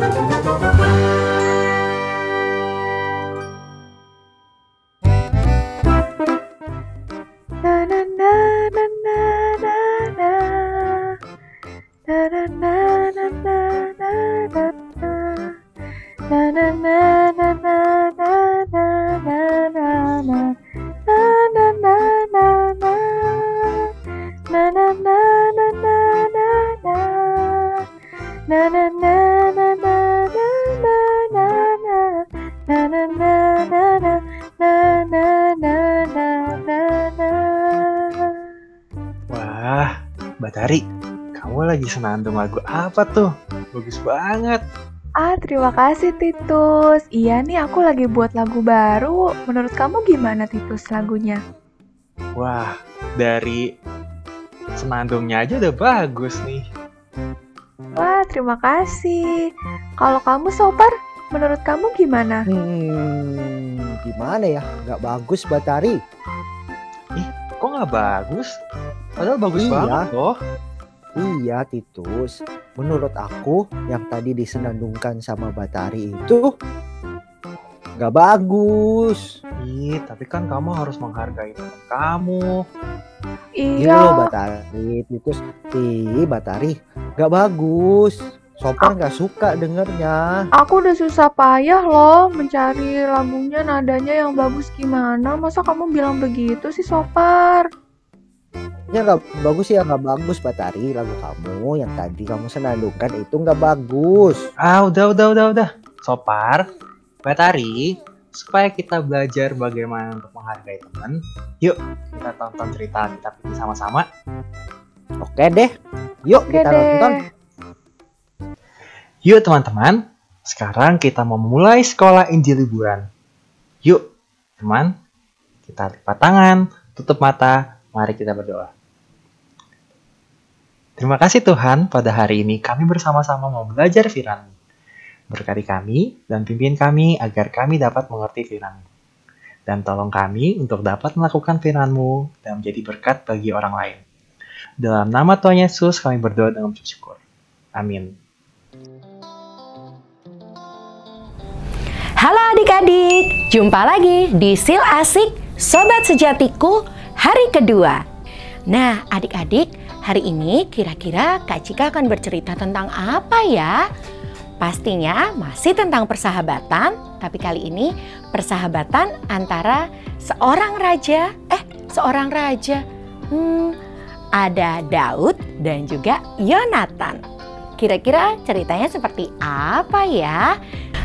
Na na na na na na na. Na na na na na na na. Na na na na na na na na na na. Na na na na na. Na na na na na na na. Na na na na na na na na na. Na na na na na na na na na na. Wah, Batari, kamu lagi senandung lagu apa tuh? Bagus banget. Terima kasih Titus. Iya nih, aku lagi buat lagu baru. Menurut kamu gimana Titus lagunya? Wah, dari senandungnya aja udah bagus nih. Wah, terima kasih. Kalau kamu Sopar, menurut kamu gimana? Gimana ya? Nggak bagus, Batari. Kok nggak bagus? Padahal bagus banget loh. Iya, Titus. Menurut aku, yang tadi disenandungkan sama Batari itu nggak bagus. Tapi kan kamu harus menghargai teman kamu. Gini Iya. loh, Batari. Titus, Batari, nggak bagus. Sopar nggak suka dengernya. Aku udah susah payah loh mencari lagunya, nadanya yang bagus gimana. Masa kamu bilang begitu sih Sopar? Ya nggak bagus ya, nggak bagus, Batari. Lagu kamu yang tadi kamu senandungkan itu nggak bagus. Udah. Sopar, Batari, supaya kita belajar bagaimana untuk menghargai teman, yuk kita tonton cerita kita pilih sama-sama. Oke deh, yuk Oke kita deh. nonton. Yuk teman-teman, sekarang kita mau memulai sekolah Injil liburan. Yuk teman, kita lipat tangan, tutup mata, mari kita berdoa. Terima kasih Tuhan, pada hari ini kami bersama-sama mau belajar firman-Mu. Berkati kami dan pimpin kami agar kami dapat mengerti firman-Mu. Dan tolong kami untuk dapat melakukan firman-Mu dan menjadi berkat bagi orang lain. Dalam nama Tuhan Yesus kami berdoa dengan bersyukur. Amin. Halo adik-adik, jumpa lagi di Sil Asik Sobat Sejatiku hari kedua. Nah adik-adik, hari ini kira-kira Kak Cika akan bercerita tentang apa ya? Pastinya masih tentang persahabatan, tapi kali ini persahabatan antara seorang raja. Ada Daud dan juga Yonatan. Kira-kira ceritanya seperti apa ya?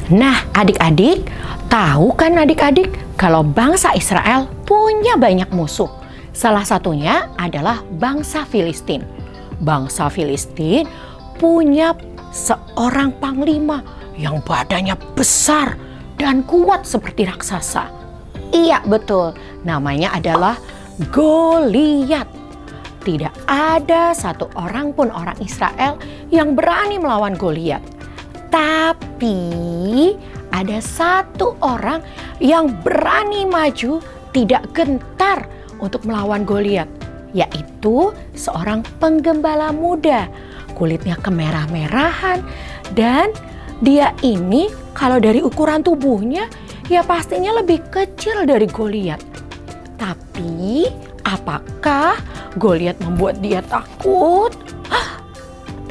Nah adik-adik, tahu kan adik-adik kalau bangsa Israel punya banyak musuh. Salah satunya adalah bangsa Filistin. Bangsa Filistin punya seorang panglima yang badannya besar dan kuat seperti raksasa. Iya betul, namanya adalah Goliat. Tidak ada satu orang pun orang Israel yang berani melawan Goliat. Tapi ada satu orang yang berani maju tidak gentar untuk melawan Goliat, yaitu seorang penggembala muda. Kulitnya kemerah-merahan dan dia ini kalau dari ukuran tubuhnya ya pastinya lebih kecil dari Goliat. Tapi apakah Goliat membuat dia takut?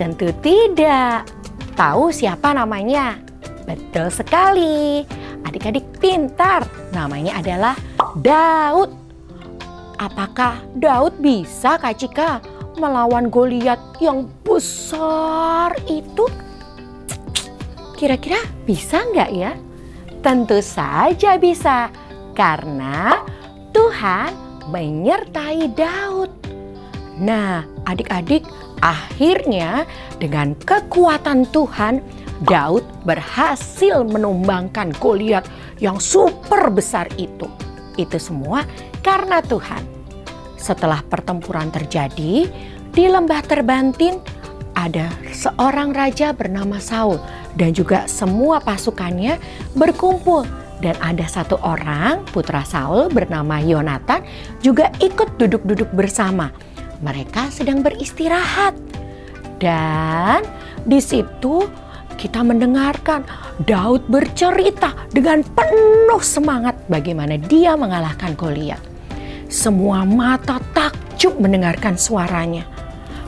Tentu tidak. Tahu siapa namanya? Betul sekali. Adik-adik pintar. Namanya adalah Daud. Apakah Daud bisa Kak Cika melawan Goliat yang besar itu? Kira-kira bisa nggak ya? Tentu saja bisa. Karena Tuhan menyertai Daud. Nah, adik-adik, akhirnya dengan kekuatan Tuhan, Daud berhasil menumbangkan Goliat yang super besar itu. Itu semua karena Tuhan. Setelah pertempuran terjadi, di lembah Terbantin ada seorang raja bernama Saul dan juga semua pasukannya berkumpul. Dan ada satu orang, putra Saul bernama Yonatan juga ikut duduk-duduk bersama. Mereka sedang beristirahat. Dan di situ kita mendengarkan Daud bercerita dengan penuh semangat bagaimana dia mengalahkan Goliat. Semua mata takjub mendengarkan suaranya.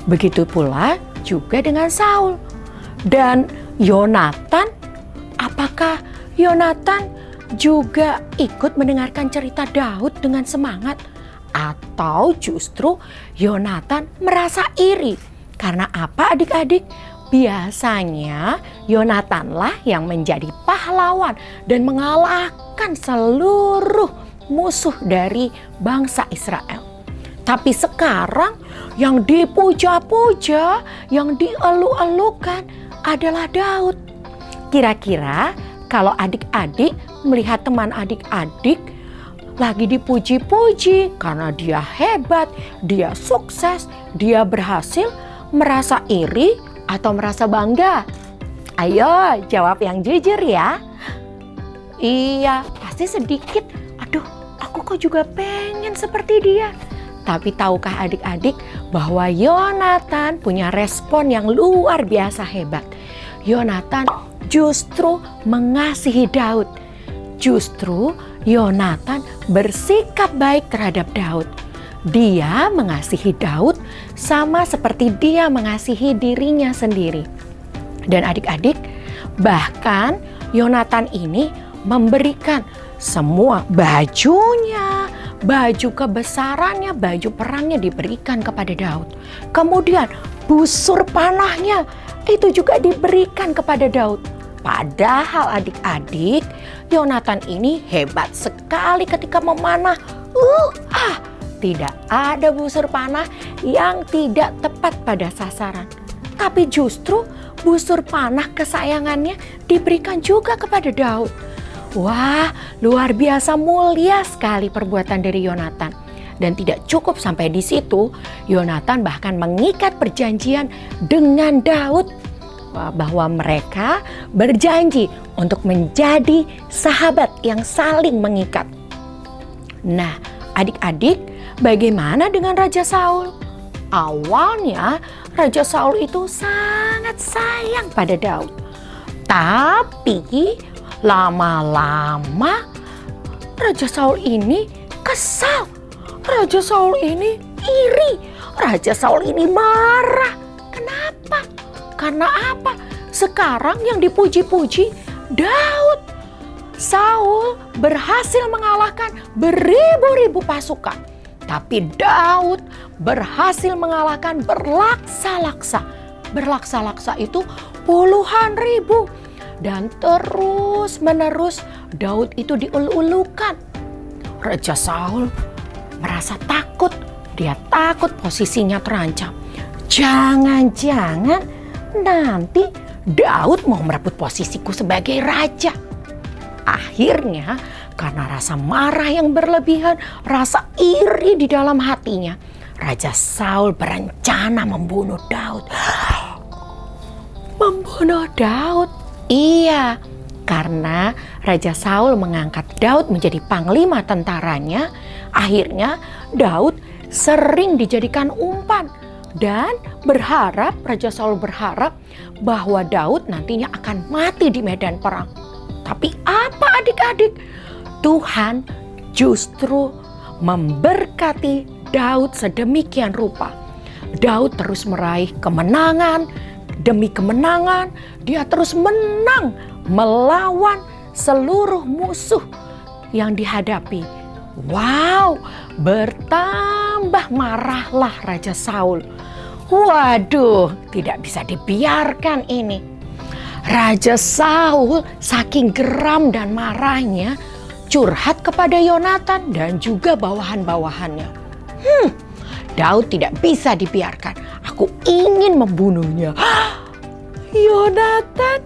Begitu pula juga dengan Saul. Dan Yonatan, apakah Yonatan juga ikut mendengarkan cerita Daud dengan semangat? Atau justru Yonatan merasa iri? Karena apa adik-adik? Biasanya Yonatanlah yang menjadi pahlawan dan mengalahkan seluruh musuh dari bangsa Israel. Tapi sekarang yang dipuja-puja, yang dielu-elukan adalah Daud. Kira-kira kalau adik-adik melihat teman adik-adik lagi dipuji-puji karena dia hebat, dia sukses, dia berhasil, merasa iri atau merasa bangga? Ayo jawab yang jujur ya. Iya, pasti sedikit. Aduh, aku kok juga pengen seperti dia. Tapi tahukah adik-adik bahwa Yonatan punya respon yang luar biasa hebat. Yonatan justru mengasihi Daud. Justru Yonatan bersikap baik terhadap Daud. Dia mengasihi Daud sama seperti dia mengasihi dirinya sendiri. Dan adik-adik, bahkan Yonatan ini memberikan semua bajunya, baju kebesarannya, baju perangnya diberikan kepada Daud. Kemudian busur panahnya itu juga diberikan kepada Daud. Padahal adik-adik, Yonatan ini hebat sekali ketika memanah. Tidak ada busur panah yang tidak tepat pada sasaran. Tapi justru busur panah kesayangannya diberikan juga kepada Daud. Wah, luar biasa mulia sekali perbuatan dari Yonatan. Dan tidak cukup sampai di situ, Yonatan bahkan mengikat perjanjian dengan Daud bahwa mereka berjanji untuk menjadi sahabat yang saling mengikat. Nah, adik-adik, bagaimana dengan Raja Saul? Awalnya Raja Saul itu sangat sayang pada Daud. Tapi lama-lama Raja Saul ini kesal. Raja Saul ini iri. Raja Saul ini marah. Kenapa? Karena apa? Sekarang yang dipuji-puji Daud. Saul berhasil mengalahkan beribu-ribu pasukan. Tapi Daud berhasil mengalahkan berlaksa-laksa. Berlaksa-laksa itu puluhan ribu. Dan terus menerus Daud itu diulu-ulukan. Raja Saul merasa takut. Dia takut posisinya terancam. Jangan-jangan nanti Daud mau merebut posisiku sebagai raja. Akhirnya karena rasa marah yang berlebihan, rasa iri di dalam hatinya, Raja Saul berencana membunuh Daud. Membunuh Daud? Iya, karena Raja Saul mengangkat Daud menjadi panglima tentaranya. Akhirnya Daud sering dijadikan umpan. Dan Raja Saul berharap bahwa Daud nantinya akan mati di medan perang. Tapi apa adik-adik? Tuhan justru memberkati Daud sedemikian rupa. Daud terus meraih kemenangan demi kemenangan. Dia terus menang melawan seluruh musuh yang dihadapi. Wow, bertambah marahlah Raja Saul. Waduh, tidak bisa dibiarkan ini. Raja Saul saking geram dan marahnya curhat kepada Yonatan dan juga bawahan-bawahannya. Daud tidak bisa dibiarkan. Aku ingin membunuhnya. Yonatan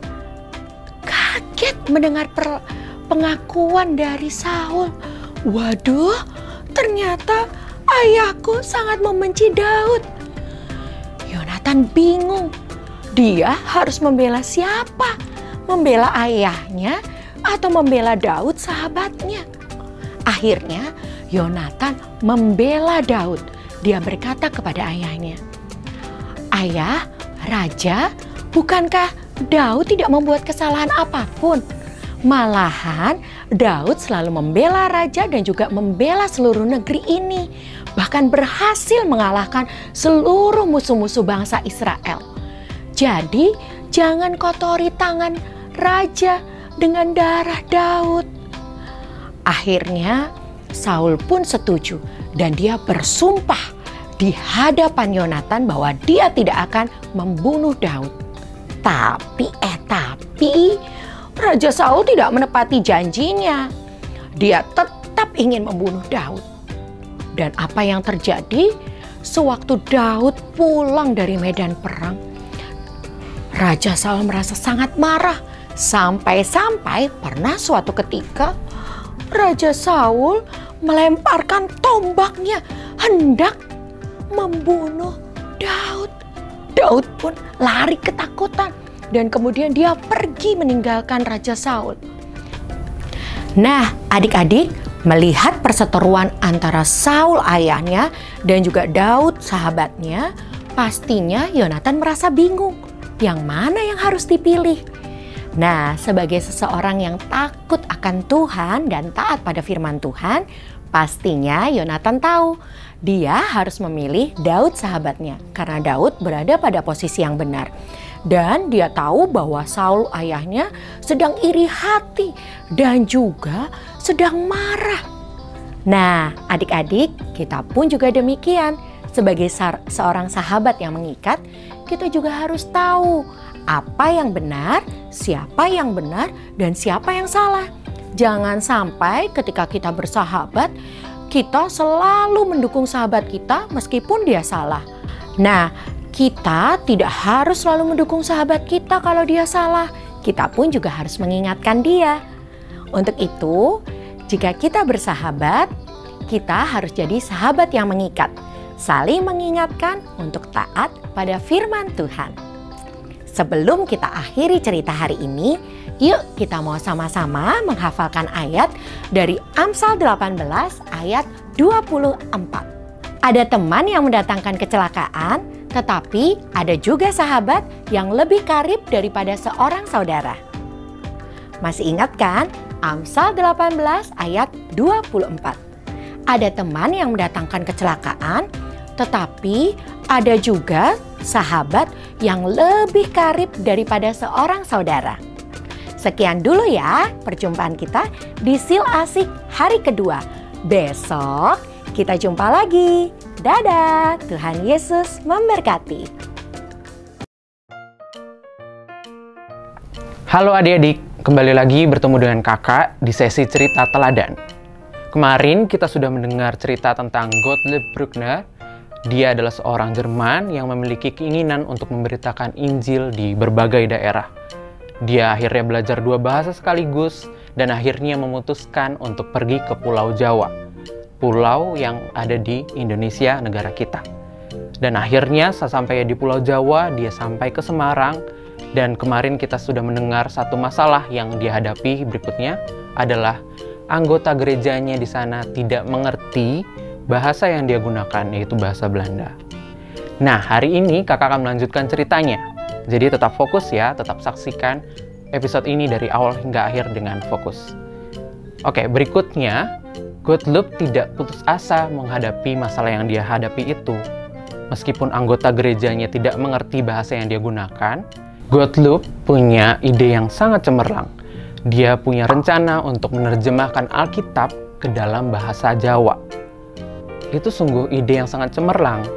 kaget mendengar pengakuan dari Saul. Waduh, ternyata ayahku sangat membenci Daud. Yonatan bingung. Dia harus membela siapa? Membela ayahnya atau membela Daud sahabatnya? Akhirnya Yonatan membela Daud. Dia berkata kepada ayahnya, "Ayah, Raja, bukankah Daud tidak membuat kesalahan apapun. Malahan Daud selalu membela raja dan juga membela seluruh negeri ini. Bahkan berhasil mengalahkan seluruh musuh-musuh bangsa Israel. Jadi jangan kotori tangan raja dengan darah Daud. Akhirnya Saul pun setuju dan dia bersumpah di hadapan Yonatan bahwa dia tidak akan membunuh Daud. Tapi Raja Saul tidak menepati janjinya. Dia tetap ingin membunuh Daud. Dan apa yang terjadi? Sewaktu Daud pulang dari medan perang, Raja Saul merasa sangat marah. Sampai-sampai pernah suatu ketika Raja Saul melemparkan tombaknya hendak membunuh Daud. Daud pun lari ketakutan dan kemudian dia pergi meninggalkan Raja Saul. Nah, adik-adik, melihat perseteruan antara Saul ayahnya dan juga Daud sahabatnya, pastinya Yonatan merasa bingung. Yang mana yang harus dipilih? Nah, sebagai seseorang yang takut akan Tuhan dan taat pada firman Tuhan, pastinya Yonatan tahu dia harus memilih Daud sahabatnya karena Daud berada pada posisi yang benar. Dan dia tahu bahwa Saul ayahnya sedang iri hati dan juga sedang marah. Nah, adik-adik, kita pun juga demikian. Sebagai seorang sahabat yang mengikat, kita juga harus tahu apa yang benar, siapa yang benar, dan siapa yang salah. Jangan sampai ketika kita bersahabat, kita selalu mendukung sahabat kita meskipun dia salah. Nah, kita tidak harus selalu mendukung sahabat kita kalau dia salah. Kita pun juga harus mengingatkan dia. Untuk itu, jika kita bersahabat, kita harus jadi sahabat yang mengikat. Saling mengingatkan untuk taat pada firman Tuhan. Sebelum kita akhiri cerita hari ini, yuk kita mau sama-sama menghafalkan ayat dari Amsal 18 ayat 24. Ada teman yang mendatangkan kecelakaan, tetapi ada juga sahabat yang lebih karib daripada seorang saudara. Masih ingat kan? Amsal 18 ayat 24. Ada teman yang mendatangkan kecelakaan, tetapi ada juga sahabat yang lebih karib daripada seorang saudara. Sekian dulu ya perjumpaan kita di Sil Asik hari kedua. Besok kita jumpa lagi. Dadah, Tuhan Yesus memberkati. Halo adik-adik, kembali lagi bertemu dengan kakak di sesi cerita teladan. Kemarin kita sudah mendengar cerita tentang Gottlieb Bruckner. Dia adalah seorang Jerman yang memiliki keinginan untuk memberitakan Injil di berbagai daerah. Dia akhirnya belajar 2 bahasa sekaligus dan akhirnya memutuskan untuk pergi ke Pulau Jawa. Pulau yang ada di Indonesia, negara kita. Dan akhirnya sesampai di Pulau Jawa, dia sampai ke Semarang. Dan kemarin kita sudah mendengar satu masalah yang dihadapi berikutnya adalah anggota gerejanya di sana tidak mengerti bahasa yang dia gunakan, yaitu bahasa Belanda. Nah, hari ini kakak akan melanjutkan ceritanya. Jadi tetap fokus ya, tetap saksikan episode ini dari awal hingga akhir dengan fokus. Oke, berikutnya, Gottlieb tidak putus asa menghadapi masalah yang dia hadapi itu. Meskipun anggota gerejanya tidak mengerti bahasa yang dia gunakan, Gottlieb punya ide yang sangat cemerlang. Dia punya rencana untuk menerjemahkan Alkitab ke dalam bahasa Jawa. Itu sungguh ide yang sangat cemerlang,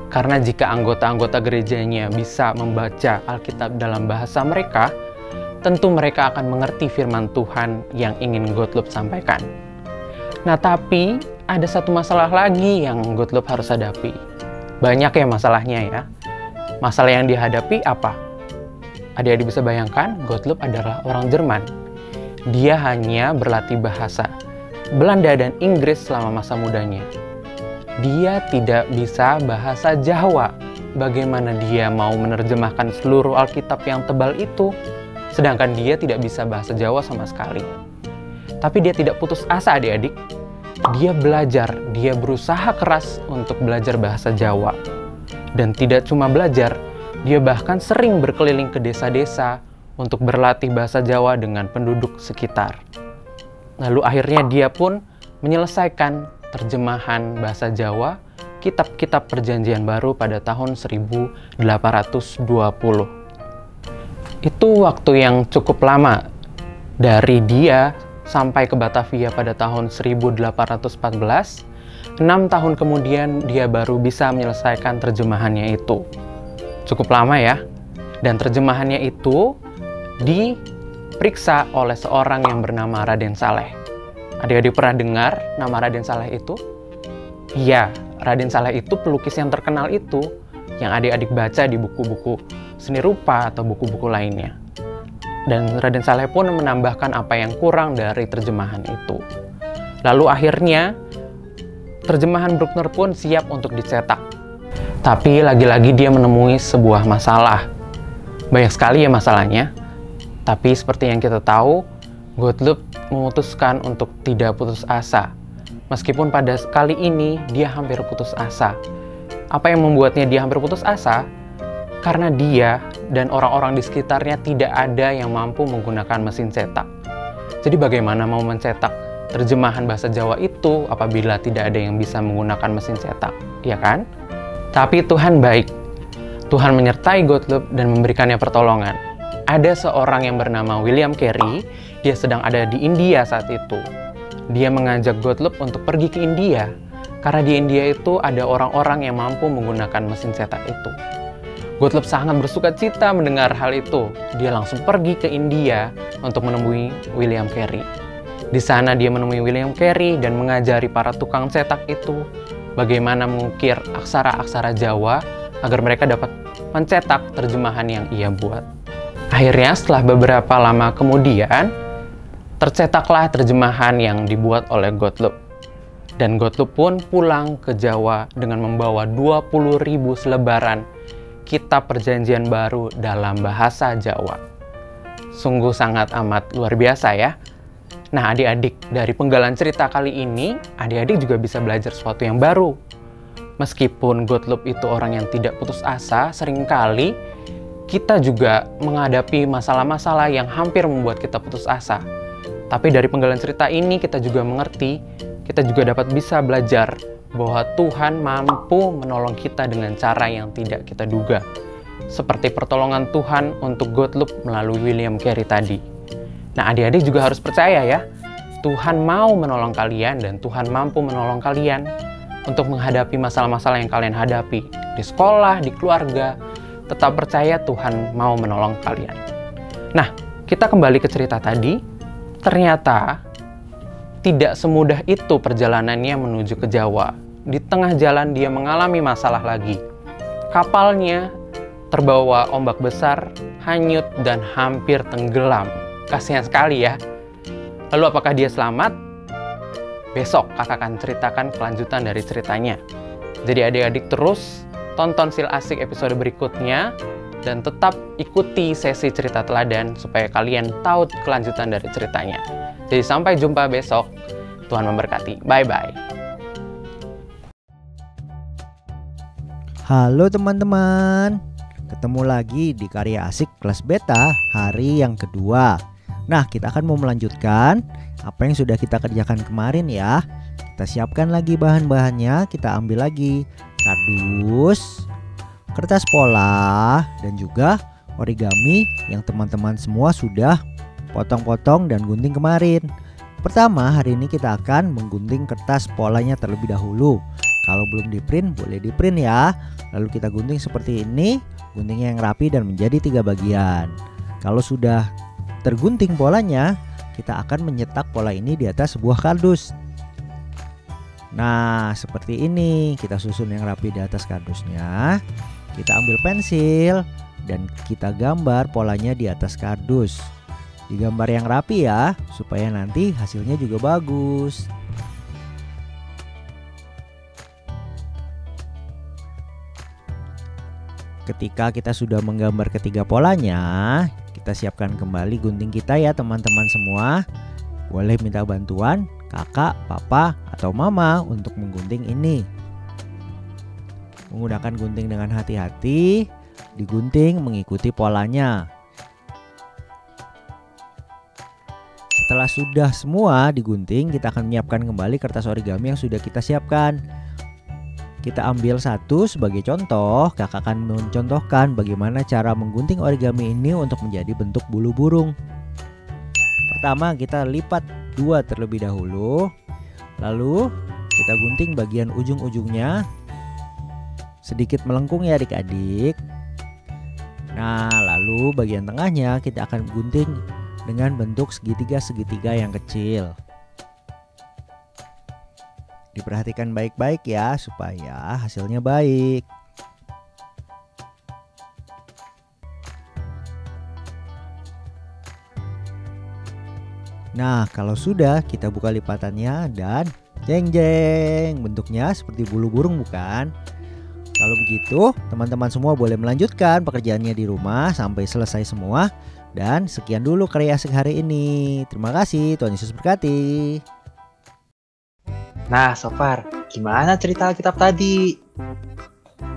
karena jika anggota-anggota gerejanya bisa membaca Alkitab dalam bahasa mereka, tentu mereka akan mengerti firman Tuhan yang ingin Gottlieb sampaikan. Nah, tapi ada satu masalah lagi yang Gottlieb harus hadapi. Banyak ya masalahnya ya. Masalah yang dihadapi apa? Adik-adik bisa bayangkan, Gottlieb adalah orang Jerman. Dia hanya berlatih bahasa Belanda dan Inggris selama masa mudanya. Dia tidak bisa bahasa Jawa. Bagaimana dia mau menerjemahkan seluruh Alkitab yang tebal itu? Sedangkan dia tidak bisa bahasa Jawa sama sekali. Tapi dia tidak putus asa adik-adik. Dia belajar, dia berusaha keras untuk belajar bahasa Jawa. Dan tidak cuma belajar, dia bahkan sering berkeliling ke desa-desa untuk berlatih bahasa Jawa dengan penduduk sekitar. Lalu akhirnya dia pun menyelesaikan terjemahan bahasa Jawa kitab-kitab Perjanjian Baru pada tahun 1820. Itu waktu yang cukup lama dari dia sampai ke Batavia pada tahun 1814. 6 tahun kemudian dia baru bisa menyelesaikan terjemahannya itu. Cukup lama ya. Dan terjemahannya itu diperiksa oleh seorang yang bernama Raden Saleh. Adik-adik pernah dengar nama Raden Saleh itu? Iya, Raden Saleh itu pelukis yang terkenal itu, yang adik-adik baca di buku-buku seni rupa atau buku-buku lainnya. Dan Raden Saleh pun menambahkan apa yang kurang dari terjemahan itu. Lalu akhirnya terjemahan Bruckner pun siap untuk dicetak. Tapi lagi-lagi dia menemui sebuah masalah. Banyak sekali ya masalahnya. Tapi seperti yang kita tahu, Gottlob memutuskan untuk tidak putus asa. Meskipun pada kali ini dia hampir putus asa. Apa yang membuatnya dia hampir putus asa? Karena dia dan orang-orang di sekitarnya tidak ada yang mampu menggunakan mesin cetak. Jadi bagaimana mau mencetak terjemahan bahasa Jawa itu apabila tidak ada yang bisa menggunakan mesin cetak, ya kan? Tapi Tuhan baik. Tuhan menyertai Gottlob dan memberikannya pertolongan. Ada seorang yang bernama William Carey, dia sedang ada di India saat itu. Dia mengajak Gottlob untuk pergi ke India, karena di India itu ada orang-orang yang mampu menggunakan mesin cetak itu. Gottlob sangat bersuka cita mendengar hal itu. Dia langsung pergi ke India untuk menemui William Carey. Di sana dia menemui William Carey dan mengajari para tukang cetak itu bagaimana mengukir aksara-aksara Jawa agar mereka dapat mencetak terjemahan yang ia buat. Akhirnya setelah beberapa lama kemudian, tercetaklah terjemahan yang dibuat oleh Gottlob. Dan Gottlob pun pulang ke Jawa dengan membawa 20.000 selebaran kitab Perjanjian Baru dalam bahasa Jawa. Sungguh sangat amat luar biasa ya. Nah adik-adik, dari penggalan cerita kali ini, adik-adik juga bisa belajar sesuatu yang baru. Meskipun Gottlob itu orang yang tidak putus asa, seringkali kita juga menghadapi masalah-masalah yang hampir membuat kita putus asa. Tapi dari penggalan cerita ini kita juga mengerti, kita juga dapat bisa belajar bahwa Tuhan mampu menolong kita dengan cara yang tidak kita duga. Seperti pertolongan Tuhan untuk Gottlob melalui William Carey tadi. Nah adik-adik juga harus percaya ya, Tuhan mau menolong kalian dan Tuhan mampu menolong kalian untuk menghadapi masalah-masalah yang kalian hadapi. Di sekolah, di keluarga, tetap percaya Tuhan mau menolong kalian. Nah, kita kembali ke cerita tadi. Ternyata tidak semudah itu perjalanannya menuju ke Jawa. Di tengah jalan dia mengalami masalah lagi. Kapalnya terbawa ombak besar, hanyut dan hampir tenggelam. Kasihan sekali ya. Lalu apakah dia selamat? Besok kakak akan ceritakan kelanjutan dari ceritanya. Jadi adik-adik terus tonton Sil Asik episode berikutnya dan tetap ikuti sesi cerita teladan supaya kalian tahu kelanjutan dari ceritanya. Jadi sampai jumpa besok. Tuhan memberkati. Bye-bye. Halo teman-teman. Ketemu lagi di Karya Asik kelas beta hari yang kedua. Nah, kita akan mau melanjutkan apa yang sudah kita kerjakan kemarin ya. Kita siapkan lagi bahan-bahannya, kita ambil lagi kardus, kertas pola, dan juga origami yang teman-teman semua sudah potong-potong dan gunting kemarin. Pertama, hari ini kita akan menggunting kertas polanya terlebih dahulu. Kalau belum di print, boleh di print ya. Lalu kita gunting seperti ini, guntingnya yang rapi dan menjadi 3 bagian. Kalau sudah tergunting polanya, kita akan menyetak pola ini di atas sebuah kardus. Nah, seperti ini. Kita susun yang rapi di atas kardusnya. Kita ambil pensil dan kita gambar polanya di atas kardus. Digambar yang rapi ya, supaya nanti hasilnya juga bagus. Ketika kita sudah menggambar ketiga polanya, kita siapkan kembali gunting kita ya teman-teman semua. Boleh minta bantuan kakak, papa, atau mama untuk menggunting ini. Menggunakan gunting dengan hati-hati, digunting mengikuti polanya. Setelah sudah semua digunting, kita akan menyiapkan kembali kertas origami yang sudah kita siapkan. Kita ambil satu sebagai contoh. Kakak akan mencontohkan bagaimana cara menggunting origami ini untuk menjadi bentuk bulu burung. Pertama, kita lipat dua terlebih dahulu. Lalu kita gunting bagian ujung-ujungnya sedikit melengkung ya adik-adik. Nah, lalu bagian tengahnya kita akan gunting dengan bentuk segitiga-segitiga yang kecil. Diperhatikan baik-baik ya supaya hasilnya baik. Nah, kalau sudah, kita buka lipatannya dan jeng jeng, bentuknya seperti bulu burung bukan? Kalau begitu, teman-teman semua boleh melanjutkan pekerjaannya di rumah sampai selesai semua. Dan sekian dulu karya asik hari ini. Terima kasih, Tuhan Yesus berkati. Nah, Sopar, gimana cerita Alkitab tadi?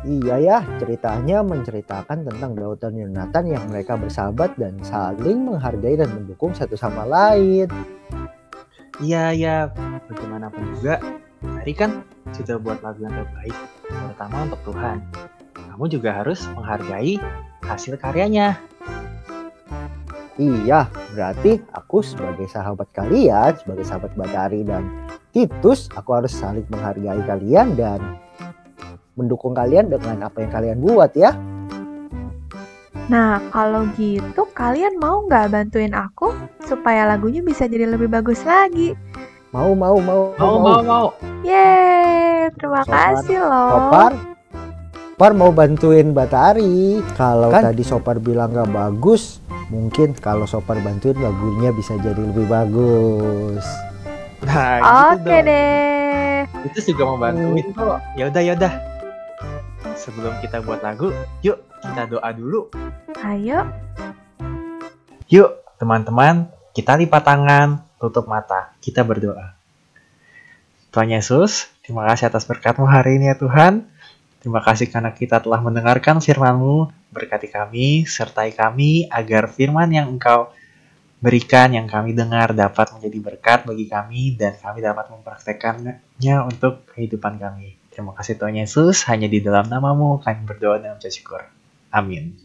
Iya ya, ceritanya menceritakan tentang Daud dan Yonatan yang mereka bersahabat dan saling menghargai dan mendukung satu sama lain. Iya, bagaimanapun juga, tadi kan sudah buat lagu yang terbaik, terutama untuk Tuhan. Kamu juga harus menghargai hasil karyanya. Iya, berarti aku sebagai sahabat kalian, sebagai sahabat Batari dan Titus, aku harus saling menghargai kalian dan mendukung kalian dengan apa yang kalian buat ya. Nah, kalau gitu kalian mau nggak bantuin aku supaya lagunya bisa jadi lebih bagus lagi? Mau. Yeay, terima kasih loh. Sopar mau bantuin Batari. Kalau kan tadi Sopar bilang nggak bagus, mungkin kalau Sopar bantuin lagunya bisa jadi lebih bagus. Nah, gitu Oke dong. deh. Itu juga mau bantuin kok. Yaudah. Sebelum kita buat lagu, yuk kita doa dulu. Ayo. Yuk, teman-teman, kita lipat tangan, tutup mata, kita berdoa. Tuhan Yesus, terima kasih atas berkat-Mu hari ini ya Tuhan. Terima kasih karena kita telah mendengarkan firman-Mu. Berkati kami, sertai kami, agar firman yang Engkau berikan, yang kami dengar dapat menjadi berkat bagi kami, dan kami dapat mempraktekannya untuk kehidupan kami. Terima kasih Tuhan Yesus, hanya di dalam nama-Mu kami berdoa dan mengucap syukur. Amin.